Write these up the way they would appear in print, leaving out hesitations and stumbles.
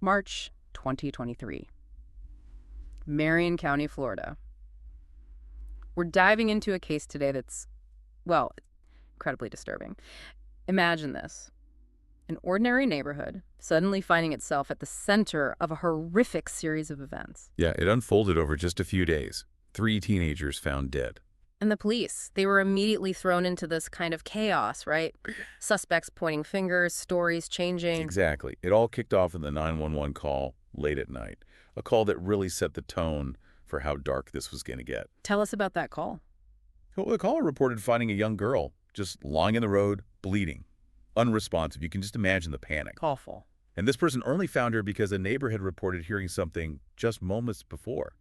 March 2023. Marion County, Florida. We're diving into a case today that's, well, incredibly disturbing. Imagine this. An ordinary neighborhood suddenly finding itself at the center of a horrific series of events. Yeah, it unfolded over just a few days. 3 teenagers found dead. And the police, they were immediately thrown into this kind of chaos, right? Suspects pointing fingers, stories changing. Exactly. It all kicked off in the 911 call late at night. A call that really set the tone for how dark this was going to get. Tell us about that call. Well, the caller reported finding a young girl just lying in the road, bleeding, unresponsive. You can just imagine the panic. Awful. And this person only found her because a neighbor had reported hearing something just moments before.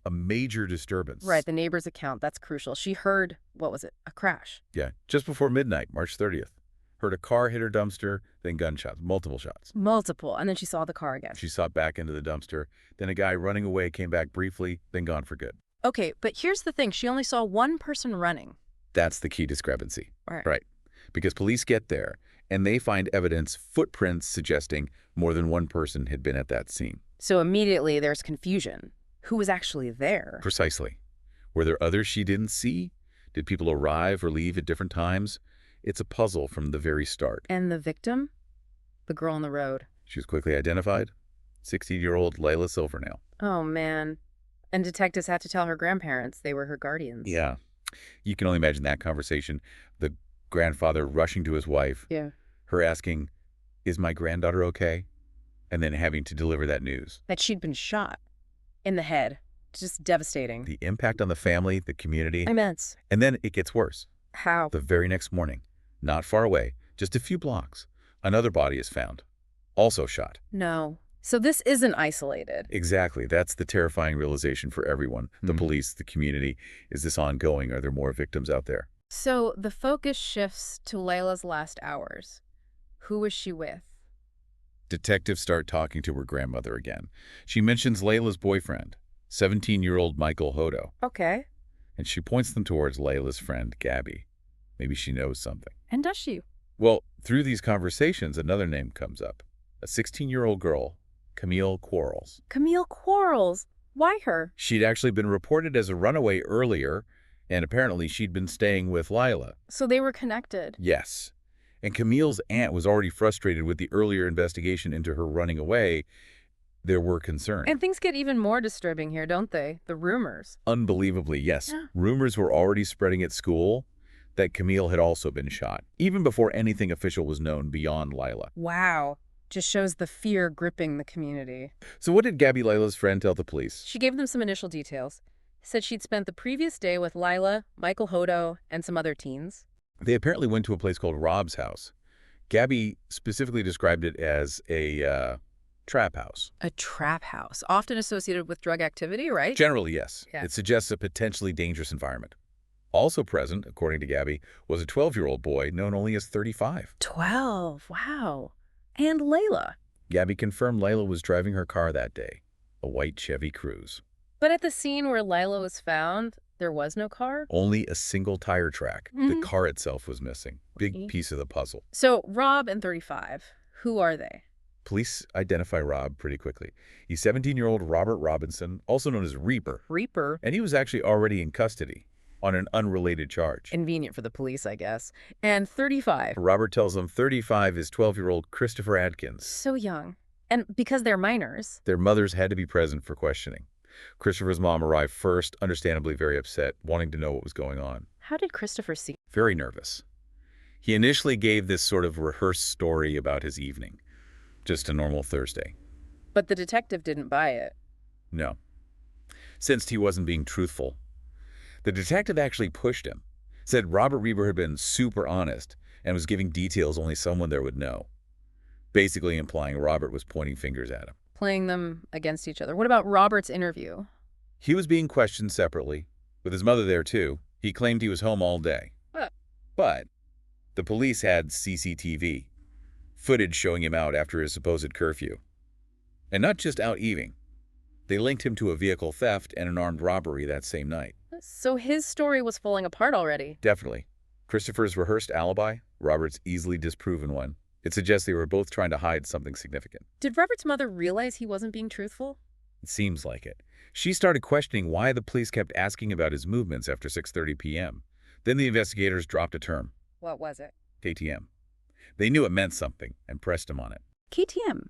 A major disturbance. Right, the neighbor's account, that's crucial. She heard, what was it, a crash? Yeah, just before midnight, March 30th. Heard a car hit her dumpster, then gunshots, multiple shots. Multiple, and then she saw the car again. She saw back into the dumpster. Then a guy running away came back briefly, then gone for good. Okay, but here's the thing. She only saw one person running. That's the key discrepancy. Right. Because police get there, and they find evidence, footprints suggesting more than one person had been at that scene. So immediately there's confusion. Who was actually there? Precisely. Were there others she didn't see? Did people arrive or leave at different times? It's a puzzle from the very start. And the victim? The girl on the road. She was quickly identified. 16-year-old Layla Silvernail. Oh, man. And detectives had to tell her grandparents they were her guardians. Yeah. You can only imagine that conversation. The grandfather rushing to his wife. Yeah. Her asking, "Is my granddaughter okay?" And then having to deliver that news. That she'd been shot. In the head. Just devastating. The impact on the family, the community. Immense. And then it gets worse. How? The very next morning, not far away, just a few blocks, another body is found, also shot. No. So this isn't isolated. Exactly. That's the terrifying realization for everyone. The police, the community. Is this ongoing? Are there more victims out there? So the focus shifts to Layla's last hours. Who was she with? Detectives start talking to her grandmother again. She mentions Layla's boyfriend, 17-year-old Michael Hodo. Okay. And she points them towards Layla's friend, Gabby. Maybe she knows something. And does she? Well, through these conversations, another name comes up. A 16-year-old girl, Camille Quarles. Camille Quarles. Why her? She'd actually been reported as a runaway earlier, and apparently she'd been staying with Layla. So they were connected. Yes. And Camille's aunt was already frustrated with the earlier investigation into her running away. There were concerns. And things get even more disturbing here, don't they? The rumors. Unbelievably, yes. Yeah. Rumors were already spreading at school that Camille had also been shot, even before anything official was known beyond Layla. Wow. Just shows the fear gripping the community. So what did Gabby, Layla's friend, tell the police? She gave them some initial details. Said she'd spent the previous day with Layla, Michael Hodo, and some other teens. They apparently went to a place called Rob's house. Gabby specifically described it as a trap house. A trap house, often associated with drug activity, right? Generally, yes. Yeah. It suggests a potentially dangerous environment. Also present, according to Gabby, was a 12-year-old boy known only as 35. 12. Wow. And Layla. Gabby confirmed Layla was driving her car that day, a white Chevy Cruze. But at the scene where Layla was found, there was no car? Only a single tire track. The car itself was missing. Big piece of the puzzle. So Rob and 35, who are they? Police identify Rob pretty quickly. He's 17-year-old Robert Robinson, also known as Reaper. Reaper. And he was actually already in custody on an unrelated charge. Convenient for the police, I guess. And 35. Robert tells them 35 is 12-year-old Christopher Adkins. So young. And because they're minors. Their mothers had to be present for questioning. Christopher's mom arrived first, understandably very upset, wanting to know what was going on. How did Christopher see? Very nervous. He initially gave this sort of rehearsed story about his evening. Just a normal Thursday. But the detective didn't buy it. No. Sensed he wasn't being truthful. The detective actually pushed him. Said Robert Reaper had been super honest and was giving details only someone there would know. Basically implying Robert was pointing fingers at him. Playing them against each other. What about Robert's interview? He was being questioned separately, with his mother there too. He claimed he was home all day. But the police had CCTV, footage showing him out after his supposed curfew. And not just out eating. They linked him to a vehicle theft and an armed robbery that same night. So his story was falling apart already. Definitely. Christopher's rehearsed alibi, Robert's easily disproven one. It suggests they were both trying to hide something significant. Did Robert's mother realize he wasn't being truthful? It seems like it. She started questioning why the police kept asking about his movements after 6:30 p.m. Then the investigators dropped a term, What was it? KTM. They knew it meant something and pressed him on it. KTM.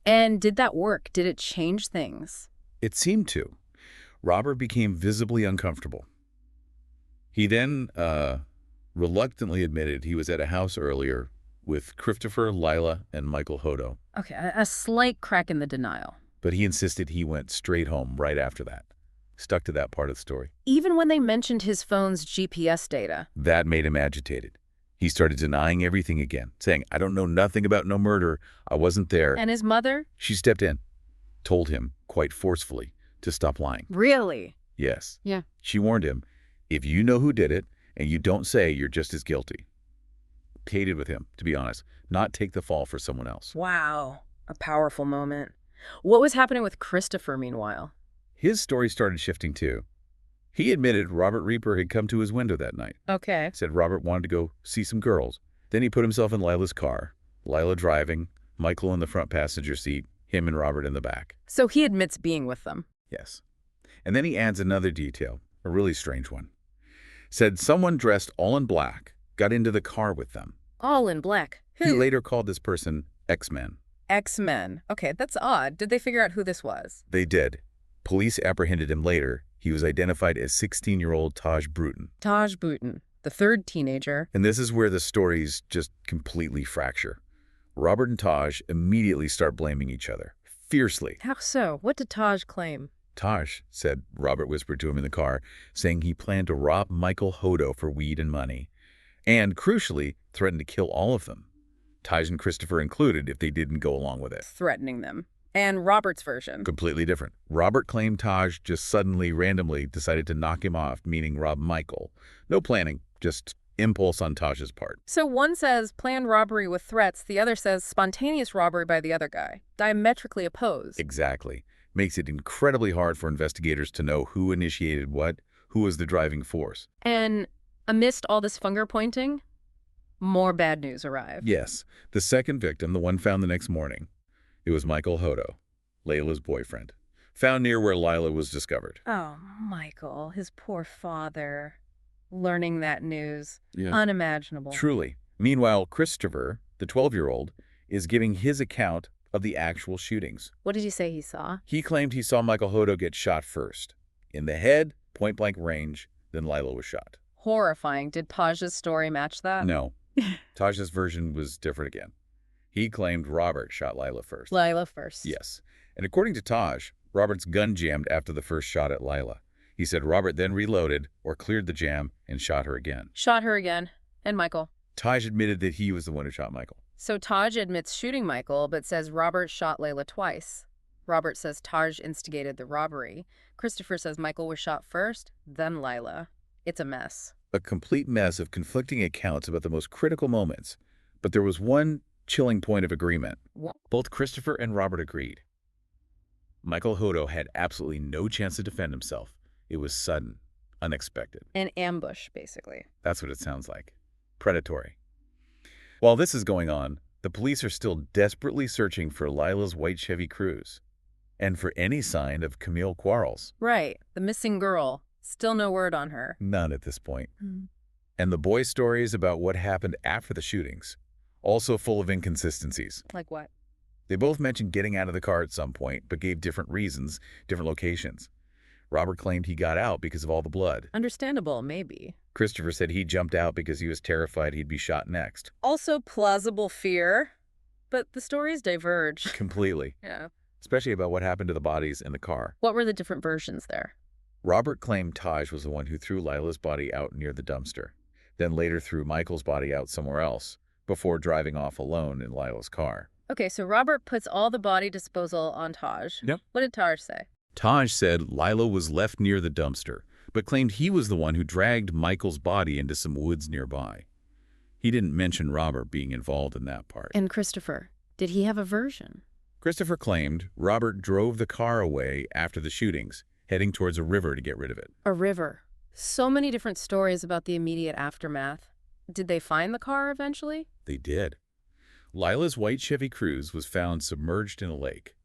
And did that work? Did it change things? It seemed to. Robert became visibly uncomfortable. He then reluctantly admitted he was at a house earlier with Christopher, Lila, and Michael Hodo. Okay, a slight crack in the denial. But he insisted he went straight home right after that. Stuck to that part of the story. Even when they mentioned his phone's GPS data. That made him agitated. He started denying everything again, saying, I don't know nothing about no murder. I wasn't there. And his mother? She stepped in, told him, quite forcefully, to stop lying. Really? Yes. Yeah. She warned him, if you know who did it and you don't say, you're just as guilty. Pleaded with him, to be honest, not take the fall for someone else. Wow. A powerful moment. What was happening with Christopher, meanwhile? His story started shifting too. He admitted Robert Reaper had come to his window that night. Okay. Said Robert wanted to go see some girls. Then he put himself in Lila's car. Lila driving, Michael in the front passenger seat, him and Robert in the back. So he admits being with them. Yes. And then he adds another detail, a really strange one. Said someone dressed all in black got into the car with them. All in black. He later called this person X-Men. X-Men. Okay, that's odd. Did they figure out who this was? They did. Police apprehended him later. He was identified as 16-year-old Taj Bruton. Taj Bruton, the third teenager. And this is where the stories just completely fracture. Robert and Taj immediately start blaming each other, fiercely. How so? What did Taj claim? Taj said, Robert whispered to him in the car, saying he planned to rob Michael Hodo for weed and money. And, crucially, threatened to kill all of them. Taj and Christopher included if they didn't go along with it. Threatening them. And Robert's version. Completely different. Robert claimed Taj just suddenly, randomly decided to knock him off, meaning rob Michael. No planning, just impulse on Taj's part. So one says planned robbery with threats, the other says spontaneous robbery by the other guy. Diametrically opposed. Exactly. Makes it incredibly hard for investigators to know who initiated what, who was the driving force. And amidst all this finger pointing, more bad news arrived. Yes. The second victim, the one found the next morning, it was Michael Hodo, Layla's boyfriend, found near where Lila was discovered. Oh, Michael, his poor father. Learning that news. Yeah. Unimaginable. Truly. Meanwhile, Christopher, the 12-year-old, is giving his account of the actual shootings. What did you say he saw? He claimed he saw Michael Hodo get shot first. In the head, point-blank range, then Lila was shot. Horrifying. Did Taj's story match that? No. Taj's version was different again. He claimed Robert shot Lila first. Lila first. Yes. And according to Taj, Robert's gun jammed after the first shot at Lila. He said Robert then reloaded or cleared the jam and shot her again. Shot her again. And Michael. Taj admitted that he was the one who shot Michael. So Taj admits shooting Michael, but says Robert shot Layla twice. Robert says Taj instigated the robbery. Christopher says Michael was shot first, then Lila. It's a mess. A complete mess of conflicting accounts about the most critical moments. But there was one chilling point of agreement. What? Both Christopher and Robert agreed. Michael Hodo had absolutely no chance to defend himself. It was sudden, unexpected. An ambush, basically. That's what it sounds like. Predatory. While this is going on, the police are still desperately searching for Lila's white Chevy Cruze and for any sign of Camille Quarles. Right. The missing girl. Still no word on her. None at this point. Mm. And the boys' stories about what happened after the shootings, also full of inconsistencies. Like what? They both mentioned getting out of the car at some point, but gave different reasons, different locations. Robert claimed he got out because of all the blood. Understandable, maybe. Christopher said he jumped out because he was terrified he'd be shot next. Also plausible fear, but the stories diverge. Completely. Yeah. Especially about what happened to the bodies in the car. What were the different versions there? Robert claimed Taj was the one who threw Lila's body out near the dumpster, then later threw Michael's body out somewhere else, before driving off alone in Lila's car. Okay, so Robert puts all the body disposal on Taj. Yep. What did Taj say? Taj said Lila was left near the dumpster, but claimed he was the one who dragged Michael's body into some woods nearby. He didn't mention Robert being involved in that part. And Christopher, did he have a version? Christopher claimed Robert drove the car away after the shootings, heading towards a river to get rid of it. A river. So many different stories about the immediate aftermath. Did they find the car eventually? They did. Lila's white Chevy Cruze was found submerged in a lake,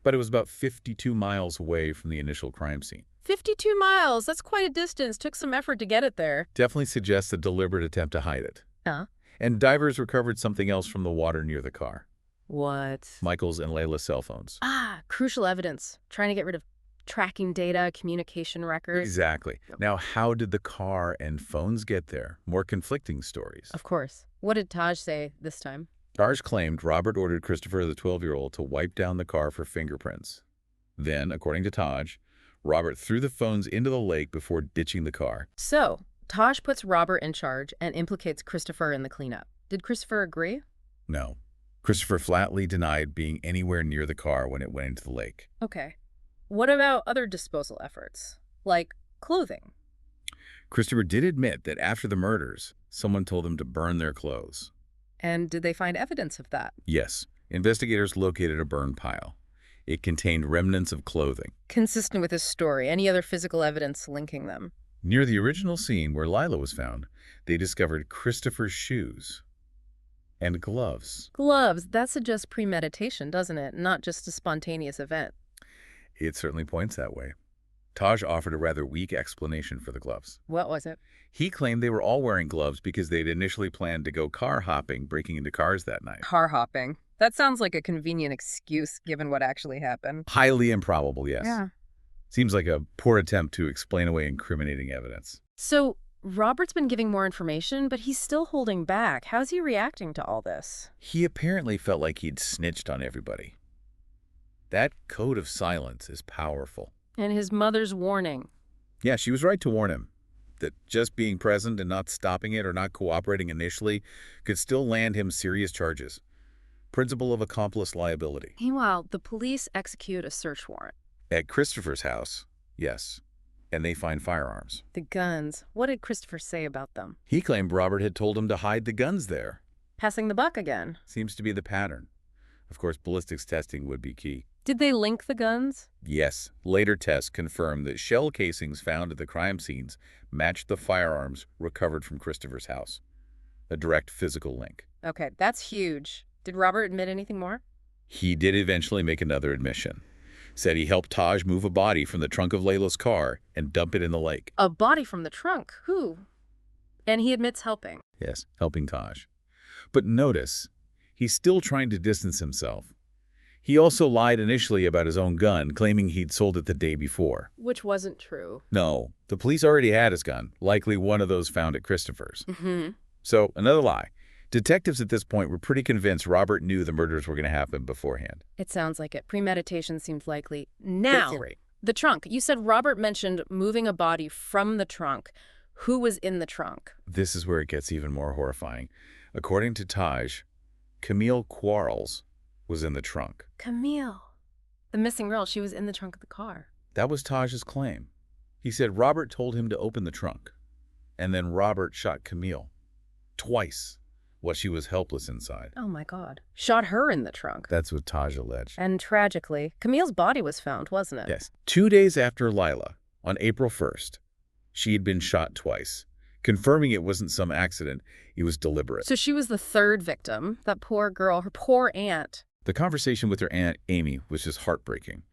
but it was about 52 miles away from the initial crime scene. 52 miles. That's quite a distance. Took some effort to get it there. Definitely suggests a deliberate attempt to hide it. Huh? And divers recovered something else from the water near the car. What? Michael's and Layla's cell phones. Crucial evidence. Trying to get rid of tracking data, communication records. Exactly. Now, how did the car and phones get there? More conflicting stories. Of course. What did Taj say this time? Taj claimed Robert ordered Christopher, the 12-year-old, to wipe down the car for fingerprints. Then, according to Taj, Robert threw the phones into the lake before ditching the car. So, Taj puts Robert in charge and implicates Christopher in the cleanup. Did Christopher agree? No. Christopher flatly denied being anywhere near the car when it went into the lake. Okay. What about other disposal efforts, like clothing? Christopher did admit that after the murders, someone told him to burn their clothes. And did they find evidence of that? Yes. Investigators located a burn pile. It contained remnants of clothing. Consistent with his story. Any other physical evidence linking them? Near the original scene where Lila was found, they discovered Christopher's shoes and gloves. Gloves. That suggests premeditation, doesn't it? Not just a spontaneous event. It certainly points that way. Taj offered a rather weak explanation for the gloves. What was it? He claimed they were all wearing gloves because they'd initially planned to go car hopping, breaking into cars that night. Car hopping. That sounds like a convenient excuse given what actually happened. Highly improbable, yes. Yeah. Seems like a poor attempt to explain away incriminating evidence. So, Robert's been giving more information, but he's still holding back. How's he reacting to all this? He apparently felt like he'd snitched on everybody. That code of silence is powerful. And his mother's warning. Yeah, she was right to warn him that just being present and not stopping it or not cooperating initially could still land him serious charges. Principle of accomplice liability. Meanwhile, the police execute a search warrant. At Christopher's house, yes, and they find firearms. The guns. What did Christopher say about them? He claimed Robert had told him to hide the guns there. Passing the buck again. Seems to be the pattern. Of course, ballistics testing would be key. Did they link the guns? Yes. Later tests confirmed that shell casings found at the crime scenes matched the firearms recovered from Christopher's house. A direct physical link. Okay, that's huge. Did Robert admit anything more? He did eventually make another admission. Said he helped Taj move a body from the trunk of Layla's car and dump it in the lake. A body from the trunk? Who? And he admits helping. Yes, helping Taj. But notice, he's still trying to distance himself. He also lied initially about his own gun, claiming he'd sold it the day before. Which wasn't true. No, the police already had his gun, likely one of those found at Christopher's. So, another lie. Detectives at this point were pretty convinced Robert knew the murders were going to happen beforehand. It sounds like it. Premeditation seems likely. Now, the trunk. You said Robert mentioned moving a body from the trunk. Who was in the trunk? This is where it gets even more horrifying. According to Taj, Camille Quarles was in the trunk. Camille. The missing girl. She was in the trunk of the car. That was Taj's claim. He said Robert told him to open the trunk, and then Robert shot Camille. Twice, while she was helpless inside. Oh my God. Shot her in the trunk. That's what Taj alleged. And tragically, Camille's body was found, wasn't it? Yes. 2 days after Lila, on April 1st, she had been shot twice, confirming it wasn't some accident, it was deliberate. So she was the third victim. That poor girl, her poor aunt. The conversation with her aunt, Amy, was just heartbreaking.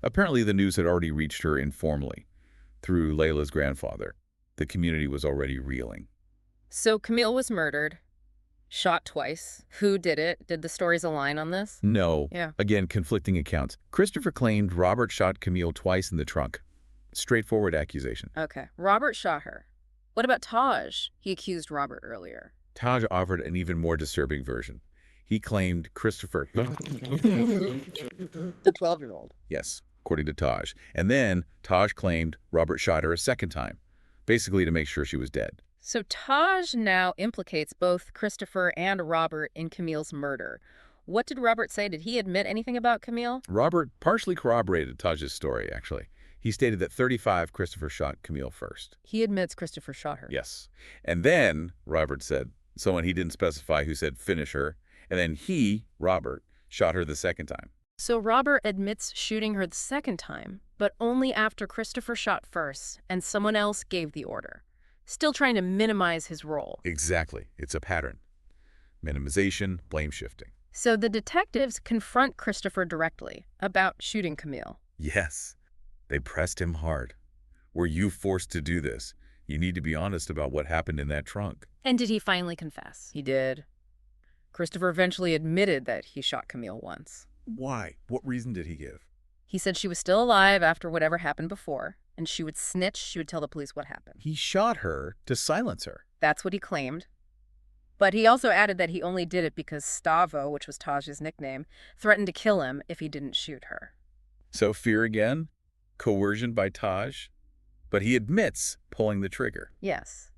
Apparently, the news had already reached her informally, through Layla's grandfather. The community was already reeling. So Camille was murdered, shot twice. Who did it? Did the stories align on this? No. Yeah. Again, conflicting accounts. Christopher claimed Robert shot Camille twice in the trunk. Straightforward accusation. Okay. Robert shot her. What about Taj? He accused Robert earlier. Taj offered an even more disturbing version. He claimed Christopher... The 12-year-old. Yes, according to Taj. And then Taj claimed Robert shot her a second time, basically to make sure she was dead. So Taj now implicates both Christopher and Robert in Camille's murder. What did Robert say? Did he admit anything about Camille? Robert partially corroborated Taj's story, actually. He stated that 35 Christopher shot Camille first. He admits Christopher shot her. Yes. And then, Robert said, someone he didn't specify who said finish her, and then he, Robert, shot her the second time. So Robert admits shooting her the second time, but only after Christopher shot first and someone else gave the order. Still trying to minimize his role. Exactly. It's a pattern. Minimization, blame shifting. So the detectives confront Christopher directly about shooting Camille. Yes, they pressed him hard. Were you forced to do this? You need to be honest about what happened in that trunk. And did he finally confess? He did. Christopher eventually admitted that he shot Camille once. Why? What reason did he give? He said she was still alive after whatever happened before, and she would snitch, she would tell the police what happened. He shot her to silence her. That's what he claimed. But he also added that he only did it because Stavo, which was Taj's nickname, threatened to kill him if he didn't shoot her. So fear again? Coercion by Taj? But he admits pulling the trigger. Yes.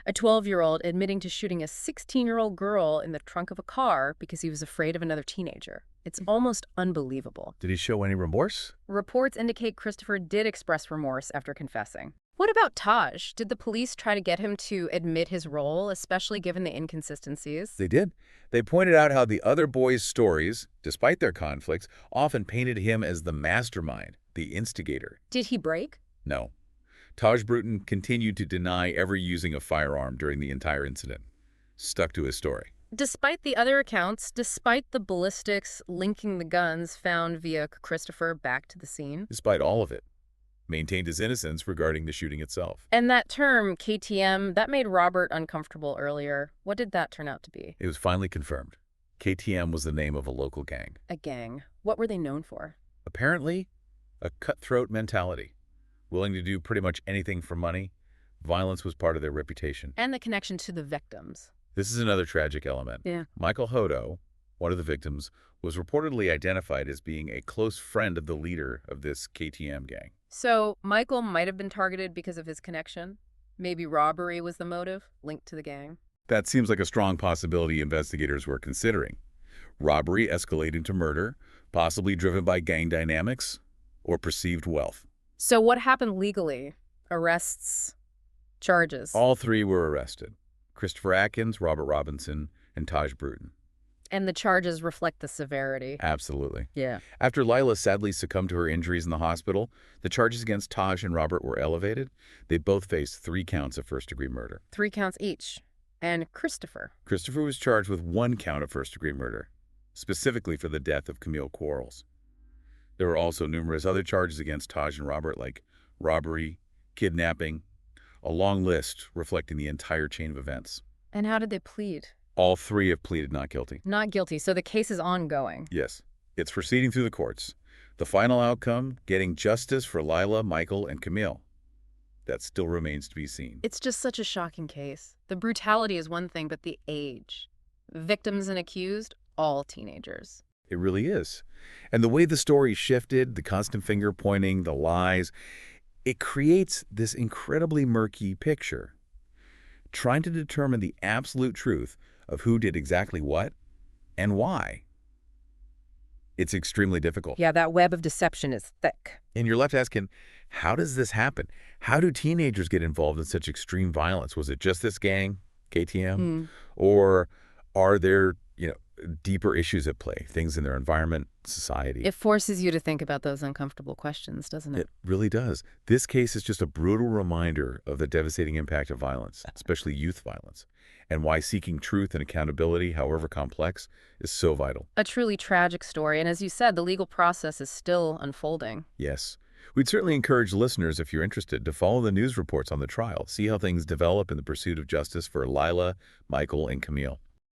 A 12-year-old admitting to shooting a 16-year-old girl in the trunk of a car because he was afraid of another teenager. It's almost unbelievable. Did he show any remorse? Reports indicate Christopher did express remorse after confessing. What about Taj? Did the police try to get him to admit his role, especially given the inconsistencies? They did. They pointed out how the other boys' stories, despite their conflicts, often painted him as the mastermind, the instigator. Did he break? No. Taj Bruton continued to deny ever using a firearm during the entire incident. Stuck to his story. Despite the other accounts, despite the ballistics linking the guns found via Christopher back to the scene. Despite all of it, maintained his innocence regarding the shooting itself. And that term, KTM, that made Robert uncomfortable earlier. What did that turn out to be? It was finally confirmed. KTM was the name of a local gang. A gang. What were they known for? Apparently, a cutthroat mentality. Willing to do pretty much anything for money. Violence was part of their reputation. And the connection to the victims. This is another tragic element. Yeah. Michael Hodo, one of the victims, was reportedly identified as being a close friend of the leader of this KTM gang. So Michael might have been targeted because of his connection. Maybe robbery was the motive, linked to the gang. That seems like a strong possibility investigators were considering. Robbery escalating to murder, possibly driven by gang dynamics or perceived wealth. So what happened legally? Arrests, charges? All three were arrested. Christopher Atkins, Robert Robinson, and Taj Bruton. And the charges reflect the severity. Absolutely. Yeah. After Lila sadly succumbed to her injuries in the hospital, the charges against Taj and Robert were elevated. They both faced 3 counts of first-degree murder. 3 counts each. And Christopher? Christopher was charged with 1 count of first-degree murder, specifically for the death of Camille Quarles. There were also numerous other charges against Taj and Robert, like robbery, kidnapping, a long list reflecting the entire chain of events. And how did they plead? All 3 have pleaded not guilty. Not guilty, so the case is ongoing. Yes, it's proceeding through the courts. The final outcome, getting justice for Lila, Michael, and Camille. That still remains to be seen. It's just such a shocking case. The brutality is one thing, but the age. Victims and accused, all teenagers. It really is. And the way the story shifted, the constant finger pointing, the lies, it creates this incredibly murky picture. Trying to determine the absolute truth of who did exactly what and why. It's extremely difficult. Yeah, that web of deception is thick. And you're left asking, how does this happen? How do teenagers get involved in such extreme violence? Was it just this gang, KTM? Or are there, deeper issues at play, things in their environment, society? It forces you to think about those uncomfortable questions, doesn't it? It really does. This case is just a brutal reminder of the devastating impact of violence, especially youth violence, and why seeking truth and accountability, however complex, is so vital. A truly tragic story, and as you said, the legal process is still unfolding. Yes. We'd certainly encourage listeners, if you're interested, to follow the news reports on the trial, see how things develop in the pursuit of justice for Lila, Michael, and Camille.